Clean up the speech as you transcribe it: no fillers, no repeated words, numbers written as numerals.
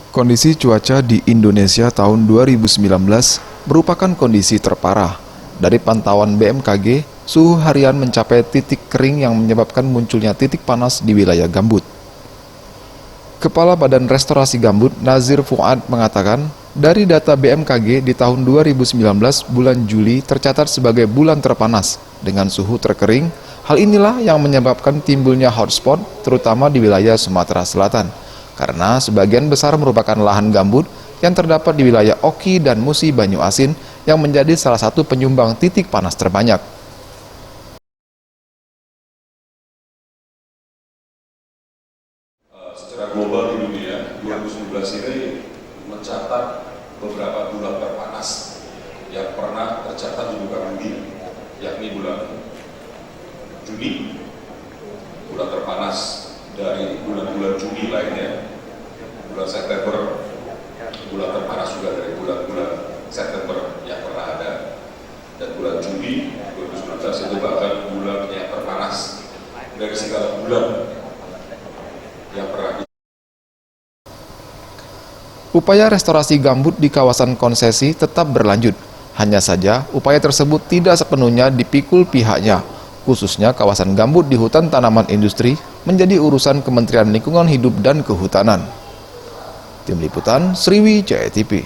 Kondisi cuaca di Indonesia tahun 2019 merupakan kondisi terparah. Dari pantauan BMKG, suhu harian mencapai titik kering yang menyebabkan munculnya titik panas di wilayah gambut. Kepala Badan Restorasi Gambut, Nazir Fuad, mengatakan, dari data BMKG di tahun 2019, bulan Juli tercatat sebagai bulan terpanas dengan suhu terkering. Hal inilah yang menyebabkan timbulnya hotspot, terutama di wilayah Sumatera Selatan, karena sebagian besar merupakan lahan gambut yang terdapat di wilayah Oki dan Musi Banyu Asin yang menjadi salah satu penyumbang titik panas terbanyak. Secara global di dunia, 2019 ini mencatat beberapa bulan terpanas yang pernah tercatat di muka bumi, yakni bulan Juni, bulan terpanas dari bulan-bulan Juni lainnya, bulan September, bulan terpanas juga dari bulan-bulan September yang pernah ada, dan bulan Juli 2019 itu bahkan bulan yang terpanas dari segala bulan yang pernah. Upaya restorasi gambut di kawasan konsesi tetap berlanjut. Hanya saja, upaya tersebut tidak sepenuhnya dipikul pihaknya, khususnya kawasan gambut di hutan tanaman industri menjadi urusan Kementerian Lingkungan Hidup dan Kehutanan. Tim Liputan, Sriwijaya TV.